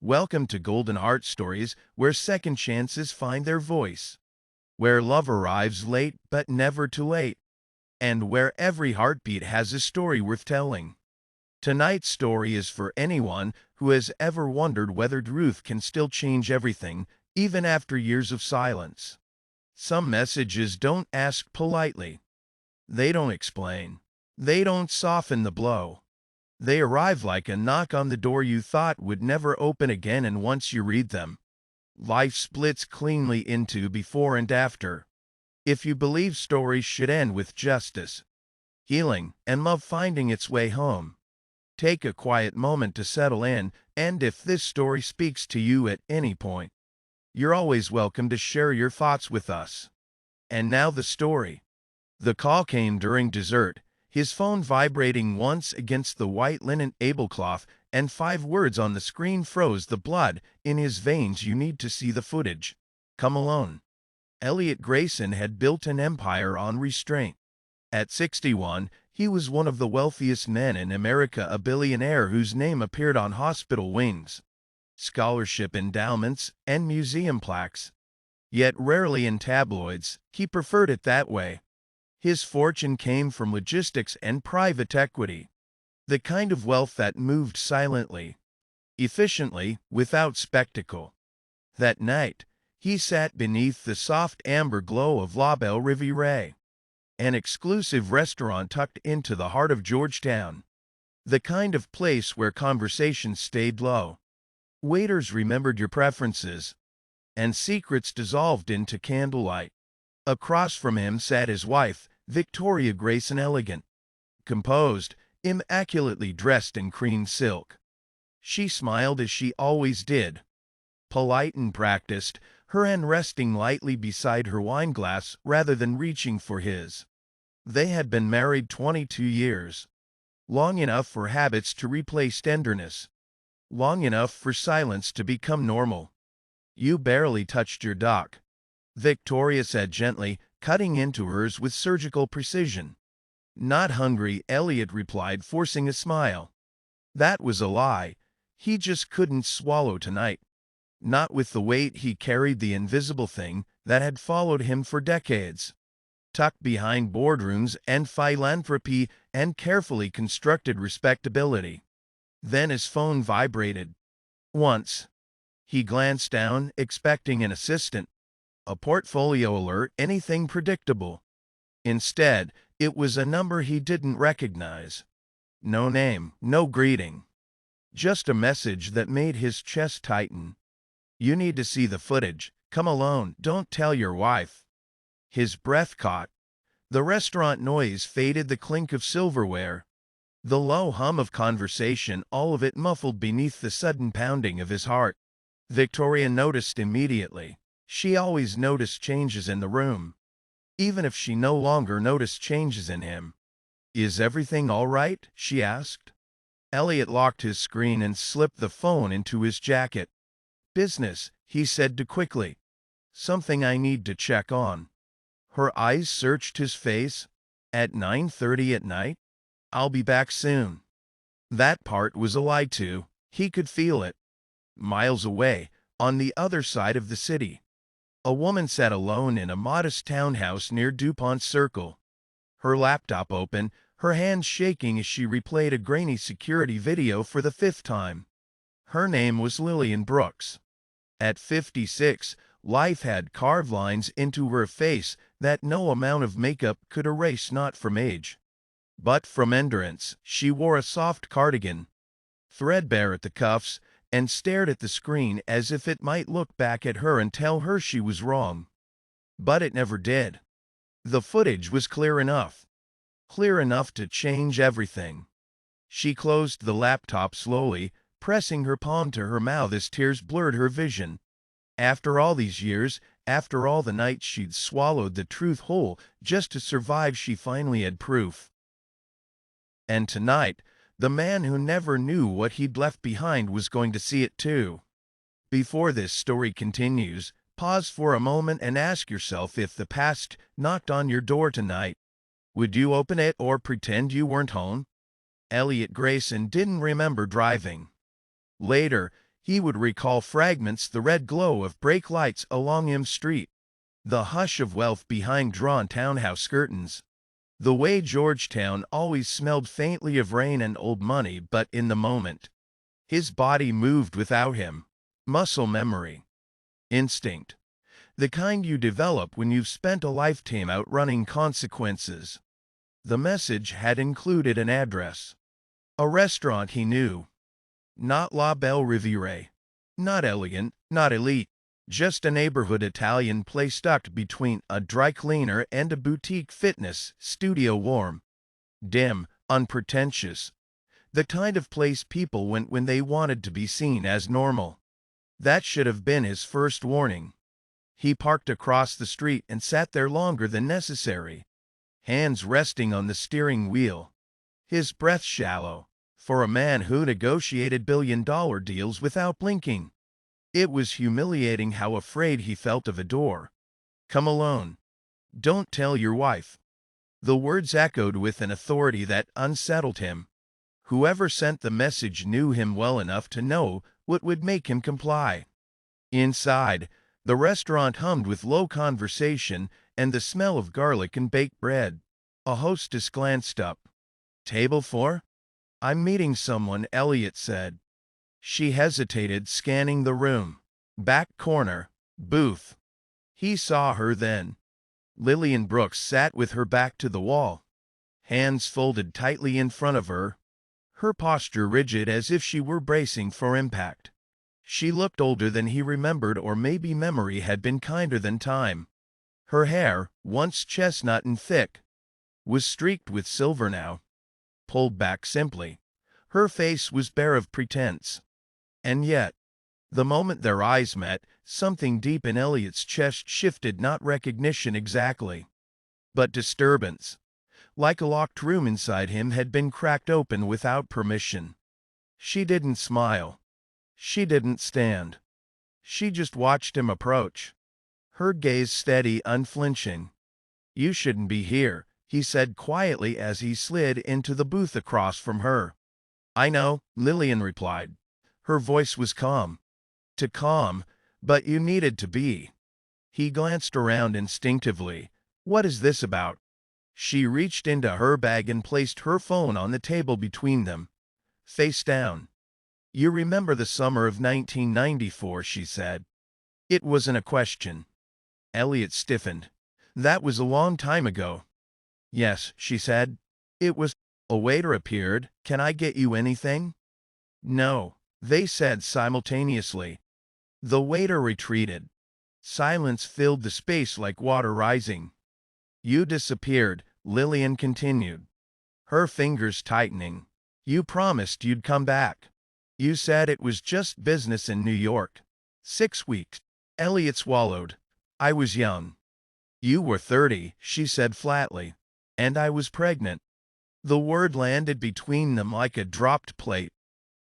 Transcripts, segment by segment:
Welcome to Golden Heart Stories, where second chances find their voice, where love arrives late but never too late, and where every heartbeat has a story worth telling. Tonight's story is for anyone who has ever wondered whether truth can still change everything, even after years of silence. Some messages don't ask politely. They don't explain. They don't soften the blow. They arrive like a knock on the door you thought would never open again, and once you read them, life splits cleanly into before and after. If you believe stories should end with justice, healing, and love finding its way home, take a quiet moment to settle in, and if this story speaks to you at any point, you're always welcome to share your thoughts with us. And now the story. The call came during dessert, his phone vibrating once against the white linen tablecloth, and 5 words on the screen froze the blood in his veins. "You need to see the footage. Come alone." Elliot Grayson had built an empire on restraint. At 61, he was one of the wealthiest men in America, a billionaire whose name appeared on hospital wings, scholarship endowments, and museum plaques. Yet rarely in tabloids. He preferred it that way. His fortune came from logistics and private equity, the kind of wealth that moved silently, efficiently, without spectacle. That night, he sat beneath the soft amber glow of La Belle Riviere, an exclusive restaurant tucked into the heart of Georgetown, the kind of place where conversations stayed low, waiters remembered your preferences, and secrets dissolved into candlelight. Across from him sat his wife, Victoria Grayson, elegant, composed, immaculately dressed in cream silk. She smiled as she always did, polite and practiced, her hand resting lightly beside her wineglass rather than reaching for his. They had been married 22 years, long enough for habits to replace tenderness, long enough for silence to become normal. "You barely touched your dock," Victoria said gently, cutting into hers with surgical precision. "Not hungry," Elliot replied, forcing a smile. That was a lie. He just couldn't swallow tonight. Not with the weight he carried, the invisible thing that had followed him for decades, tucked behind boardrooms and philanthropy and carefully constructed respectability. Then his phone vibrated. Once. He glanced down, expecting an assistant, a portfolio alert, anything predictable. Instead, it was a number he didn't recognize. No name, no greeting. Just a message that made his chest tighten. "You need to see the footage. Come alone. Don't tell your wife." His breath caught. The restaurant noise faded, the clink of silverware, the low hum of conversation, all of it muffled beneath the sudden pounding of his heart. Victoria noticed immediately. She always noticed changes in the room, even if she no longer noticed changes in him. "Is everything all right?" she asked. Elliot locked his screen and slipped the phone into his jacket. "Business," he said too quickly. "Something I need to check on." Her eyes searched his face. "At 9:30 at night? I'll be back soon." That part was a lie too. He could feel it. Miles away, on the other side of the city, a woman sat alone in a modest townhouse near DuPont Circle, her laptop open, her hands shaking as she replayed a grainy security video for the 5th time. Her name was Lillian Brooks. At 56, life had carved lines into her face that no amount of makeup could erase, not from age, but from endurance. She wore a soft cardigan, threadbare at the cuffs, and stared at the screen as if it might look back at her and tell her she was wrong. But it never did. The footage was clear enough to change everything. She closed the laptop slowly, pressing her palm to her mouth as tears blurred her vision. After all these years, after all the nights she'd swallowed the truth whole just to survive, she finally had proof. And tonight, the man who never knew what he'd left behind was going to see it too. Before this story continues, pause for a moment and ask yourself, if the past knocked on your door tonight, would you open it or pretend you weren't home? Elliot Grayson didn't remember driving. Later, He would recall fragments, the red glow of brake lights along M Street, the hush of wealth behind drawn townhouse curtains, the way Georgetown always smelled faintly of rain and old money, but in the moment, his body moved without him. Muscle memory. Instinct. The kind you develop when you've spent a lifetime outrunning consequences. The message had included an address. A restaurant he knew. Not La Belle Riviere. Not elegant, not elite. Just a neighborhood Italian place tucked between a dry cleaner and a boutique fitness studio, warm, dim, unpretentious. The kind of place people went when they wanted to be seen as normal. That should have been his first warning. He parked across the street and sat there longer than necessary, hands resting on the steering wheel, his breath shallow, for a man who negotiated billion-dollar deals without blinking. It was humiliating how afraid he felt of a door. Come alone. Don't tell your wife. The words echoed with an authority that unsettled him. Whoever sent the message knew him well enough to know what would make him comply. Inside, the restaurant hummed with low conversation and the smell of garlic and baked bread. A hostess glanced up. "Table 4? I'm meeting someone," Elliot said. She hesitated, scanning the room. Back corner. Booth. He saw her then. Lillian Brooks sat with her back to the wall, hands folded tightly in front of her, her posture rigid as if she were bracing for impact. She looked older than he remembered, or maybe memory had been kinder than time. Her hair, once chestnut and thick, was streaked with silver now, pulled back simply. Her face was bare of pretense. And yet, the moment their eyes met, something deep in Elliot's chest shifted, not recognition exactly, but disturbance. Like a locked room inside him had been cracked open without permission. She didn't smile. She didn't stand. She just watched him approach, her gaze steady, unflinching. "You shouldn't be here," he said quietly as he slid into the booth across from her. "I know," Lillian replied. Her voice was calm. Too calm, but you needed to be. He glanced around instinctively. "What is this about?" She reached into her bag and placed her phone on the table between them, face down. "You remember the summer of 1994, she said. It wasn't a question. Elliot stiffened. "That was a long time ago." "Yes," she said. "It was." A waiter appeared. "Can I get you anything?" "No," they said simultaneously. The waiter retreated. Silence filled the space like water rising. "You disappeared," Lillian continued, her fingers tightening. "You promised you'd come back. You said it was just business in New York. 6 weeks. Elliot swallowed. "I was young." "You were 30, she said flatly. "And I was pregnant." The word landed between them like a dropped plate.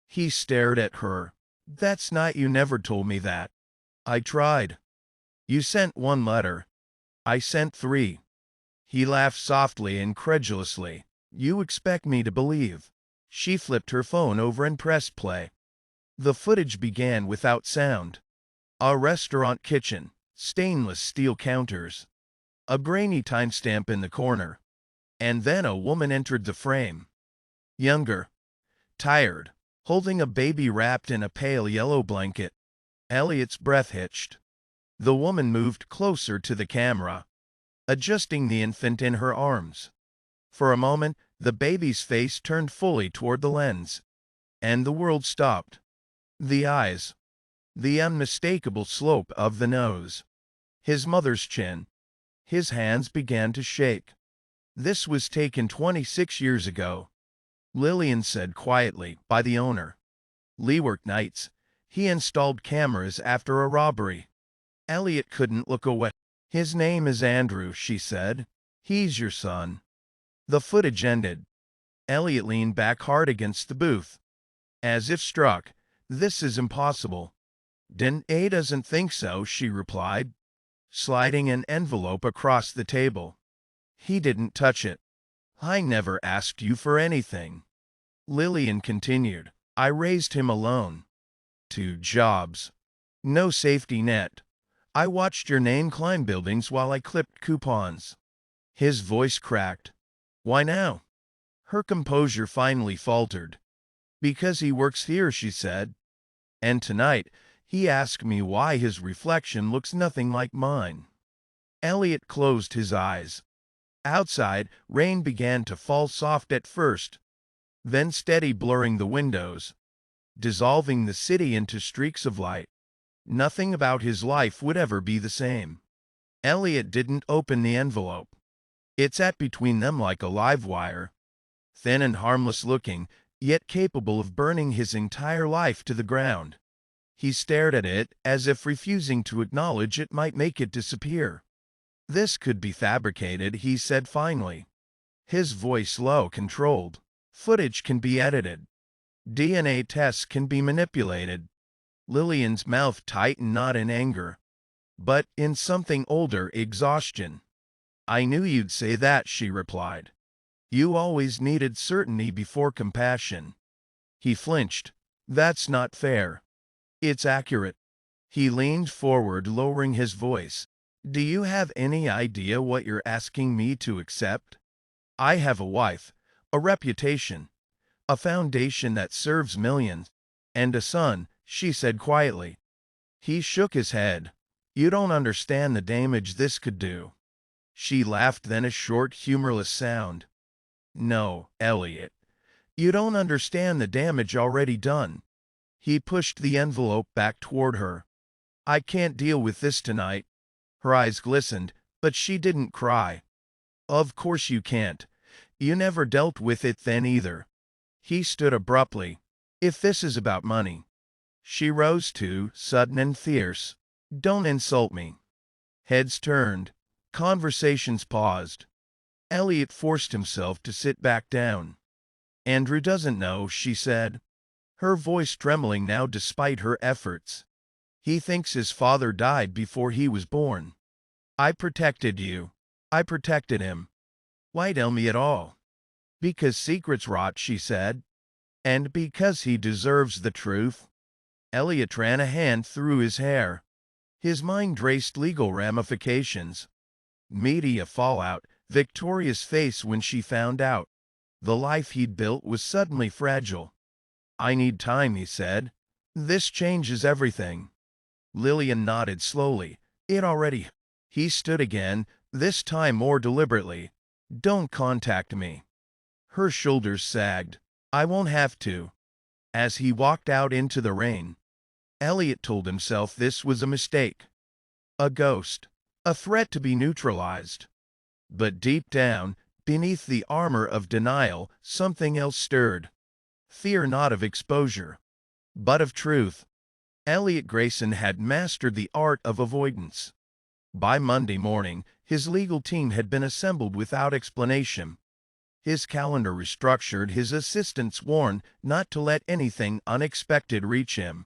He stared at her. "That's not. You never told me that." "I tried." "You sent 1 letter. I sent 3. He laughed softly, incredulously. "You expect me to believe?" She flipped her phone over and pressed play. The footage began without sound. A restaurant kitchen, stainless steel counters, a grainy timestamp in the corner. And then a woman entered the frame. Younger, tired, holding a baby wrapped in a pale yellow blanket. Elliot's breath hitched. The woman moved closer to the camera, adjusting the infant in her arms. For a moment, the baby's face turned fully toward the lens, and the world stopped. The eyes, the unmistakable slope of the nose, his mother's chin. His hands began to shake. "This was taken 26 years ago," Lillian said quietly, "by the owner. Leework nights. He installed cameras after a robbery." Elliot couldn't look away. "His name is Andrew," she said. "He's your son." The footage ended. Elliot leaned back hard against the booth, as if struck. "This is impossible." "A doesn't think so," she replied, sliding an envelope across the table. "He didn't touch it." "I never asked you for anything," Lillian continued. "I raised him alone." 2 jobs. No safety net. I watched your name climb buildings while I clipped coupons. His voice cracked. Why now? Her composure finally faltered. Because he works here, she said. And tonight, he asked me why his reflection looks nothing like mine. Elliot closed his eyes. Outside, rain began to fall soft at first, then steady, blurring the windows, dissolving the city into streaks of light. Nothing about his life would ever be the same. Elliot didn't open the envelope. It sat between them like a live wire, thin and harmless looking, yet capable of burning his entire life to the ground. He stared at it, as if refusing to acknowledge it might make it disappear. This could be fabricated, he said finally. His voice low, controlled. Footage can be edited. DNA tests can be manipulated. Lillian's mouth tightened, not in anger, but in something older, exhaustion. I knew you'd say that, she replied. You always needed certainty before compassion. He flinched. That's not fair. It's accurate. He leaned forward, lowering his voice. Do you have any idea what you're asking me to accept? I have a wife, a reputation, a foundation that serves millions, and a son, she said quietly. He shook his head. You don't understand the damage this could do. She laughed, then a short, humorless sound. No, Elliot. You don't understand the damage already done. He pushed the envelope back toward her. I can't deal with this tonight. Her eyes glistened, but she didn't cry. Of course you can't. You never dealt with it then either. He stood abruptly. If this is about money. She rose too, sudden and fierce. Don't insult me. Heads turned. Conversations paused. Elliot forced himself to sit back down. Andrew doesn't know, she said, her voice trembling now despite her efforts. He thinks his father died before he was born. I protected you. I protected him. Why tell me at all? Because secrets rot, she said. And because he deserves the truth. Elliot ran a hand through his hair. His mind raced legal ramifications. Media fallout, Victoria's face when she found out. The life he'd built was suddenly fragile. I need time, he said. This changes everything. Lillian nodded slowly. It already. He stood again, this time more deliberately. Don't contact me. Her shoulders sagged. I won't have to. As he walked out into the rain, Elliot told himself this was a mistake. A ghost. A threat to be neutralized. But deep down, beneath the armor of denial, something else stirred. Fear not of exposure, but of truth. Elliot Grayson had mastered the art of avoidance. By Monday morning, his legal team had been assembled without explanation. His calendar restructured, his assistants warned not to let anything unexpected reach him.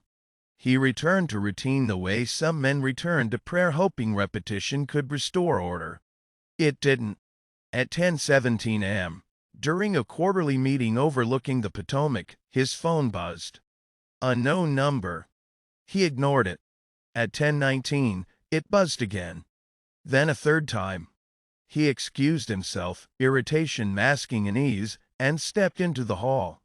He returned to routine the way some men return to prayer, hoping repetition could restore order. It didn't. At 10:17 a.m., during a quarterly meeting overlooking the Potomac, his phone buzzed. Unknown number. He ignored it. At 10:19, it buzzed again. Then a third time. He excused himself, irritation masking unease, and stepped into the hall.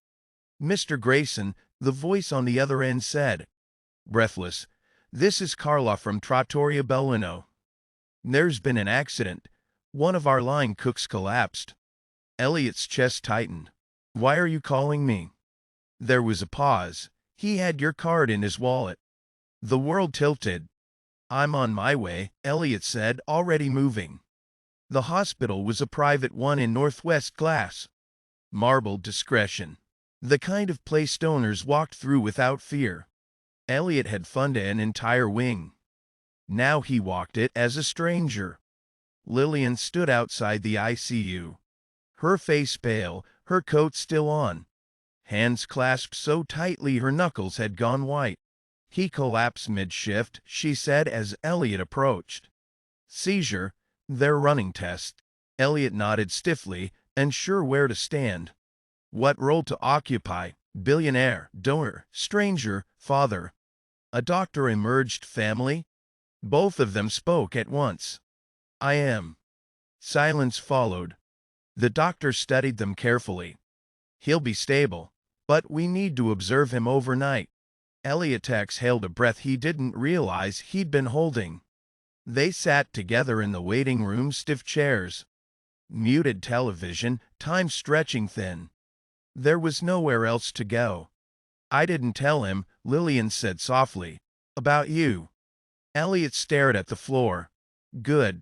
Mr. Grayson, the voice on the other end said, breathless, this is Carla from Trattoria Bellino. There's been an accident. One of our line cooks collapsed. Elliot's chest tightened. Why are you calling me? There was a pause. He had your card in his wallet. The world tilted. I'm on my way, Elliot said, already moving. The hospital was a private one in Northwest Glass. Marbled discretion. The kind of place donors walked through without fear. Elliot had funded an entire wing. Now he walked it as a stranger. Lillian stood outside the ICU. Her face pale, her coat still on. Hands clasped so tightly her knuckles had gone white. He collapsed mid-shift, she said as Elliot approached. Seizure. They're running tests. Elliot nodded stiffly, unsure where to stand. What role to occupy? Billionaire, donor, stranger, father. A doctor emerged. Family? Both of them spoke at once. I am. Silence followed. The doctor studied them carefully. He'll be stable, but we need to observe him overnight. Elliot exhaled a breath he didn't realize he'd been holding. They sat together in the waiting room, stiff chairs, muted television, time stretching thin. There was nowhere else to go. I didn't tell him, Lillian said softly. About you. Elliot stared at the floor. Good.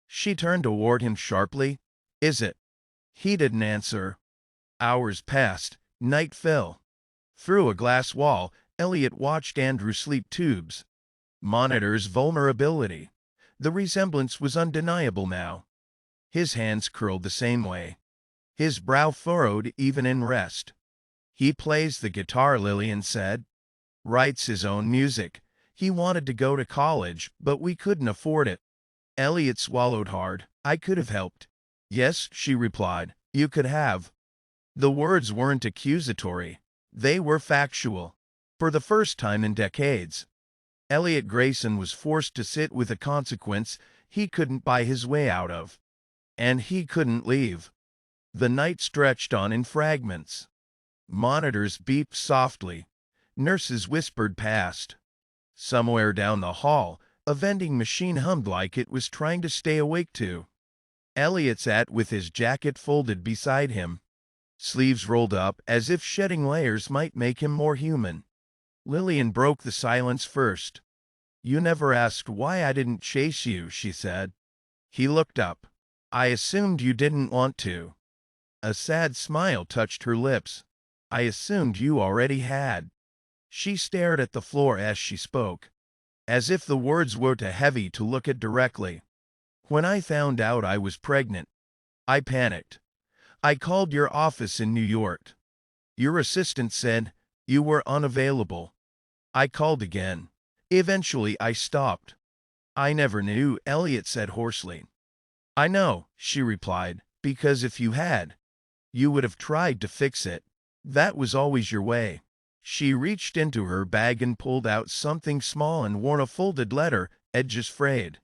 She turned toward him sharply. Is it? He didn't answer. Hours passed. Night fell. Through a glass wall, Elliot watched Andrew sleep. Tubes, monitors, vulnerability. The resemblance was undeniable now. His hands curled the same way. His brow furrowed even in rest. He plays the guitar, Lillian said. Writes his own music. He wanted to go to college, but we couldn't afford it. Elliot swallowed hard. I could have helped. Yes, she replied. You could have. The words weren't accusatory. They were factual. For the first time in decades, Elliot Grayson was forced to sit with a consequence he couldn't buy his way out of. And he couldn't leave. The night stretched on in fragments. Monitors beeped softly. Nurses whispered past. Somewhere down the hall, a vending machine hummed like it was trying to stay awake too. Elliot sat with his jacket folded beside him, sleeves rolled up as if shedding layers might make him more human. Lillian broke the silence first. You never asked why I didn't chase you, she said. He looked up. I assumed you didn't want to. A sad smile touched her lips. I assumed you already had. She stared at the floor as she spoke, as if the words were too heavy to look at directly. When I found out I was pregnant, I panicked. I called your office in New York. Your assistant said you were unavailable. I called again. Eventually I stopped. I never knew, Elliot said hoarsely. I know, she replied, because if you had, you would have tried to fix it. That was always your way. She reached into her bag and pulled out something small and worn, a folded letter, edges frayed.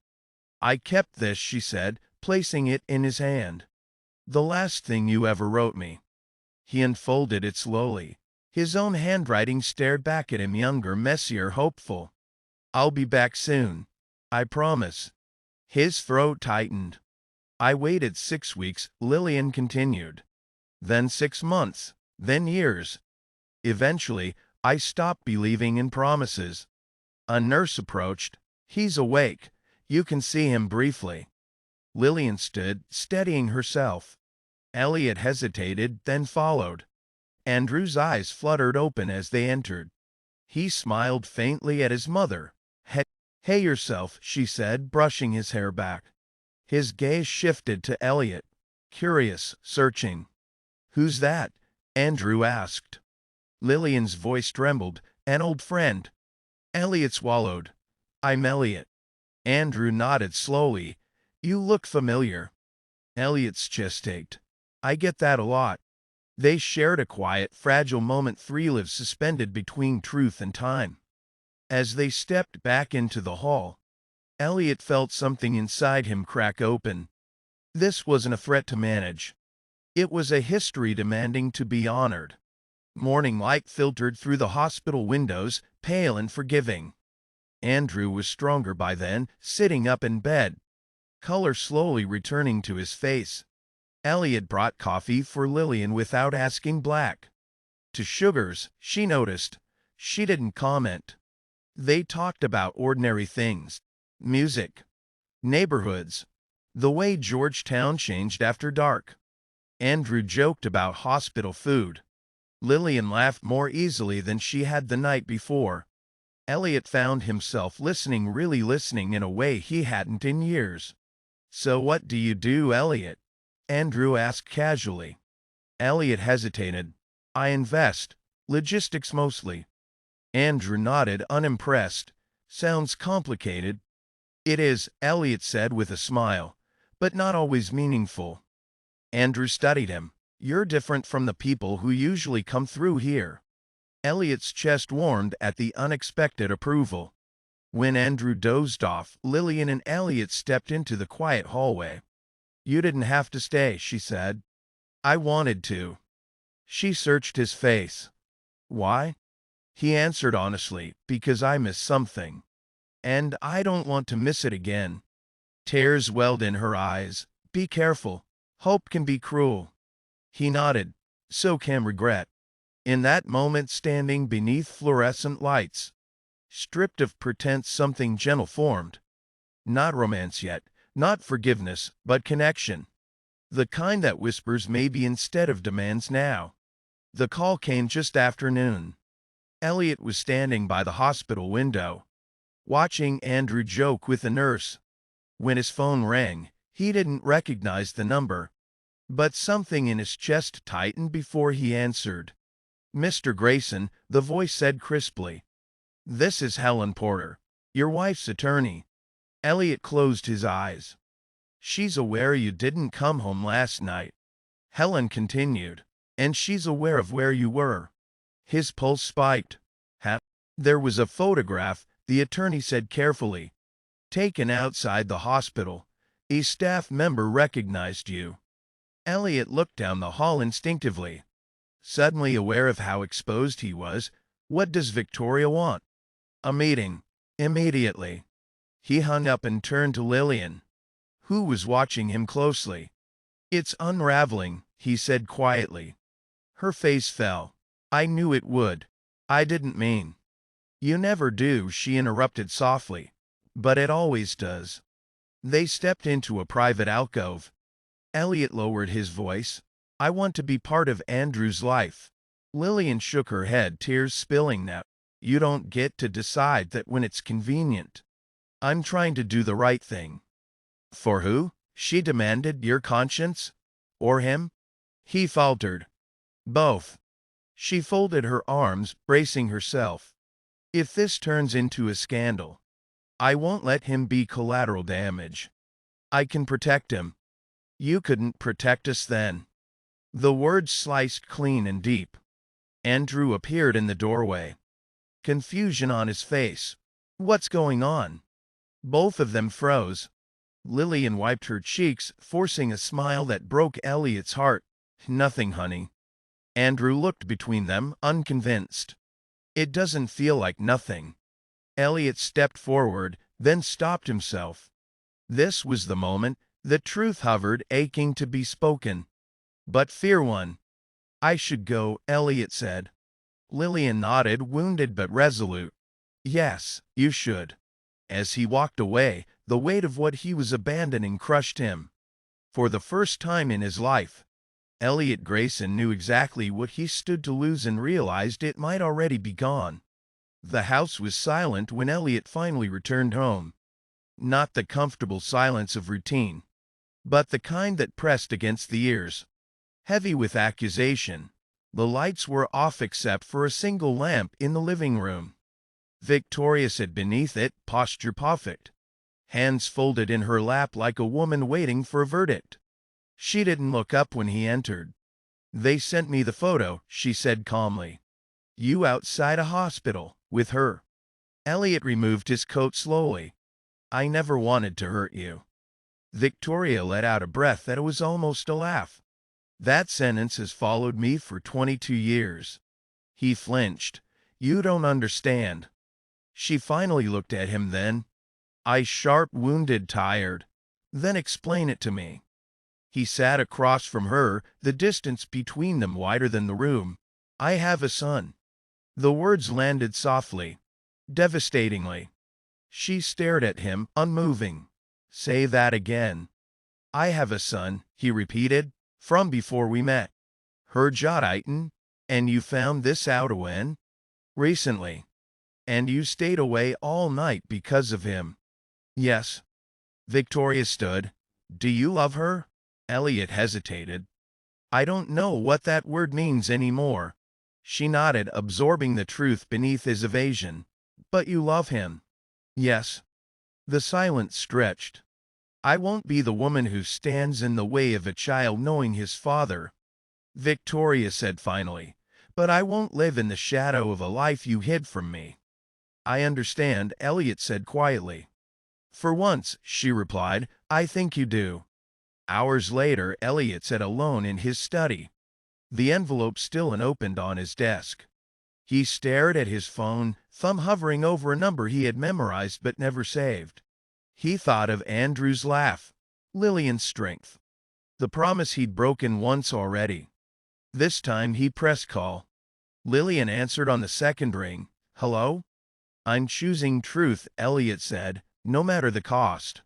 I kept this, she said, placing it in his hand. The last thing you ever wrote me. He unfolded it slowly. His own handwriting stared back at him, younger, messier, hopeful. I'll be back soon. I promise. His throat tightened. I waited 6 weeks, Lillian continued. Then 6 months. Then years. Eventually, I stopped believing in promises. A nurse approached. He's awake. You can see him briefly. Lillian stood, steadying herself. Elliot hesitated, then followed. Andrew's eyes fluttered open as they entered. He smiled faintly at his mother. Hey yourself, she said, brushing his hair back. His gaze shifted to Elliot. Curious, searching. Who's that? Andrew asked. Lillian's voice trembled. An old friend. Elliot swallowed. I'm Elliot. Andrew nodded slowly. You look familiar. Elliot's chest ached. I get that a lot. They shared a quiet, fragile moment, 3 lives suspended between truth and time. As they stepped back into the hall, Elliot felt something inside him crack open. This wasn't a threat to manage. It was a history demanding to be honored. Morning light filtered through the hospital windows, pale and forgiving. Andrew was stronger by then, sitting up in bed, color slowly returning to his face. Elliot brought coffee for Lillian without asking. Black to sugars, she noticed. She didn't comment. They talked about ordinary things. Music. Neighborhoods. The way Georgetown changed after dark. Andrew joked about hospital food. Lillian laughed more easily than she had the night before. Elliot found himself listening, really listening in a way he hadn't in years. So what do you do, Elliot? Andrew asked casually. Elliot hesitated. I invest. Logistics mostly. Andrew nodded, unimpressed. Sounds complicated. It is, Elliot said with a smile, but not always meaningful. Andrew studied him. You're different from the people who usually come through here. Elliot's chest warmed at the unexpected approval. When Andrew dozed off, Lillian and Elliot stepped into the quiet hallway. "You didn't have to stay," she said. "I wanted to." She searched his face. "Why?" He answered honestly, "Because I missed something. And I don't want to miss it again." Tears welled in her eyes. "Be careful. Hope can be cruel." He nodded. "So can regret." In that moment, standing beneath fluorescent lights, stripped of pretense, something gentle formed. Not romance yet, not forgiveness, but connection. The kind that whispers maybe instead of demands now. The call came just after noon. Elliot was standing by the hospital window, watching Andrew joke with a nurse. When his phone rang, he didn't recognize the number, but something in his chest tightened before he answered. "Mr. Grayson," the voice said crisply. "This is Helen Porter, your wife's attorney." Elliot closed his eyes. "She's aware you didn't come home last night," Helen continued, "and she's aware of where you were." His pulse spiked. There was a photograph," the attorney said carefully, "taken outside the hospital. A staff member recognized you." Elliot looked down the hall instinctively, suddenly aware of how exposed he was. "What does Victoria want?" "A meeting." "Immediately." He hung up and turned to Lillian, who was watching him closely. "It's unraveling," he said quietly. Her face fell. "I knew it would. I didn't mean." "You never do," she interrupted softly. "But it always does." They stepped into a private alcove. Elliot lowered his voice. "I want to be part of Andrew's life." Lillian shook her head, tears spilling now. "You don't get to decide that when it's convenient." "I'm trying to do the right thing." "For who?" she demanded. "Your conscience? Or him?" He faltered. "Both." She folded her arms, bracing herself. "If this turns into a scandal, I won't let him be collateral damage. I can protect him." "You couldn't protect us then." The words sliced clean and deep. Andrew appeared in the doorway, confusion on his face. "What's going on?" Both of them froze. Lillian wiped her cheeks, forcing a smile that broke Elliot's heart. "Nothing, honey." Andrew looked between them, unconvinced. "It doesn't feel like nothing." Elliot stepped forward, then stopped himself. This was the moment. The truth hovered, aching to be spoken. But fear won. "I should go," Elliot said. Lillian nodded, wounded but resolute. "Yes, you should." As he walked away, the weight of what he was abandoning crushed him. For the first time in his life, Elliot Grayson knew exactly what he stood to lose and realized it might already be gone. The house was silent when Elliot finally returned home. Not the comfortable silence of routine, but the kind that pressed against the ears, heavy with accusation. The lights were off except for a single lamp in the living room. Victoria sat beneath it, posture perfect, hands folded in her lap like a woman waiting for a verdict. She didn't look up when he entered. "They sent me the photo," she said calmly. "You outside a hospital, with her." Elliot removed his coat slowly. "I never wanted to hurt you." Victoria let out a breath that was almost a laugh. "That sentence has followed me for 22 years. He flinched. "You don't understand." She finally looked at him then. "Eyes sharp, wounded, tired." "Then explain it to me." He sat across from her, the distance between them wider than the room. "I have a son." The words landed softly, devastatingly. She stared at him, unmoving. "Say that again." "I have a son," he repeated, "from before we met." Her jaw tightened. "And you found this out when?" "Recently." "And you stayed away all night because of him?" "Yes." Victoria stood. "Do you love her?" Elliot hesitated. "I don't know what that word means anymore." She nodded, absorbing the truth beneath his evasion. "But you love him?" "Yes." The silence stretched. "I won't be the woman who stands in the way of a child knowing his father," Victoria said finally. But I won't live in the shadow of a life you hid from me. I understand, Elliot said quietly. For once, she replied, I think you do. Hours later, Elliot sat alone in his study, the envelope still unopened on his desk. He stared at his phone, thumb hovering over a number he had memorized but never saved. He thought of Andrew's laugh, Lillian's strength, the promise he'd broken once already. This time he pressed call. Lillian answered on the second ring. Hello? I'm choosing truth, Elliot said, no matter the cost.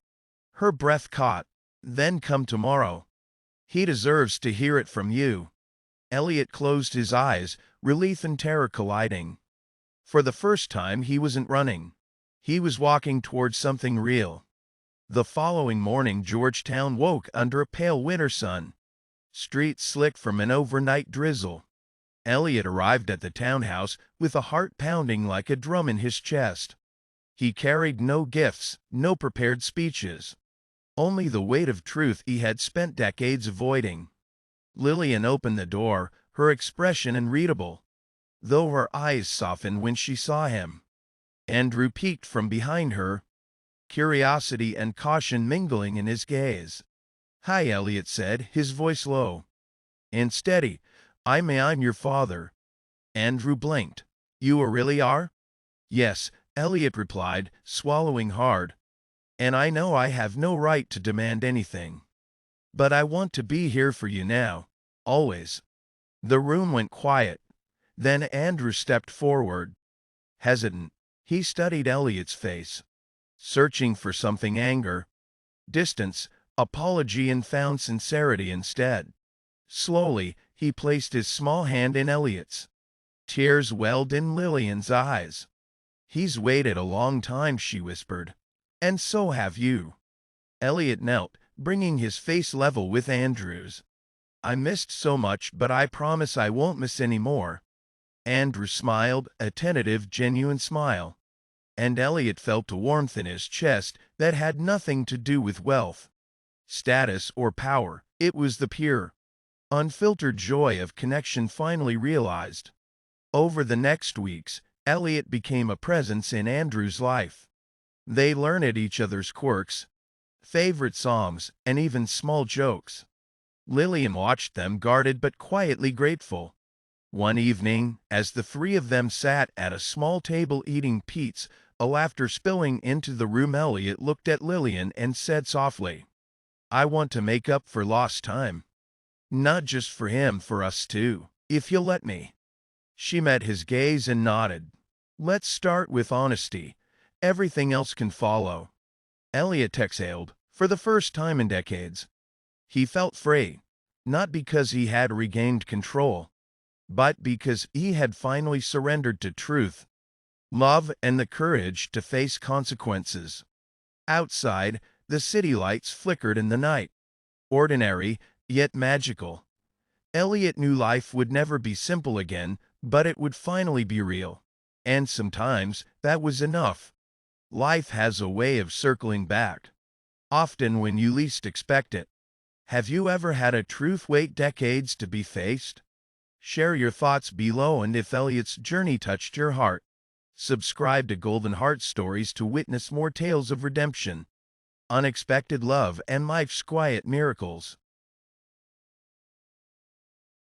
Her breath caught. Then come tomorrow. He deserves to hear it from you. Elliot closed his eyes, relief and terror colliding. For the first time he wasn't running. He was walking towards something real. The following morning Georgetown woke under a pale winter sun. Streets slick from an overnight drizzle. Elliot arrived at the townhouse with a heart pounding like a drum in his chest. He carried no gifts, no prepared speeches. Only the weight of truth he had spent decades avoiding. Lillian opened the door, her expression unreadable, though her eyes softened when she saw him. Andrew peeked from behind her, curiosity and caution mingling in his gaze. Hi, Elliot said, his voice low and steady. I'm your father. Andrew blinked. You really are? Yes, Elliot replied, swallowing hard. And I know I have no right to demand anything. But I want to be here for you now, always. The room went quiet. Then Andrew stepped forward. Hesitant, he studied Elliot's face, searching for something anger, distance, apology, and found sincerity instead. Slowly, he placed his small hand in Elliot's. Tears welled in Lillian's eyes. He's waited a long time, she whispered. And so have you. Elliot knelt, bringing his face level with Andrew's. I missed so much, but I promise I won't miss any more. Andrew smiled, a tentative, genuine smile. And Elliot felt a warmth in his chest that had nothing to do with wealth, status, or power. It was the pure, unfiltered joy of connection finally realized. Over the next weeks, Elliot became a presence in Andrew's life. They learned each other's quirks, favorite songs, and even small jokes. Lillian watched them, guarded but quietly grateful. One evening, as the three of them sat at a small table eating pizza, a laughter spilling into the room, Elliot looked at Lillian and said softly, I want to make up for lost time. Not just for him, for us too, if you'll let me. She met his gaze and nodded. Let's start with honesty. Everything else can follow. Elliot exhaled, for the first time in decades. He felt free, not because he had regained control, but because he had finally surrendered to truth, love, and the courage to face consequences. Outside, the city lights flickered in the night. Ordinary, yet magical. Elliot knew life would never be simple again, but it would finally be real. And sometimes, that was enough. Life has a way of circling back, often when you least expect it. Have you ever had a truth wait decades to be faced? Share your thoughts below, and if Elliot's journey touched your heart, subscribe to Golden Heart Stories to witness more tales of redemption, unexpected love, and life's quiet miracles.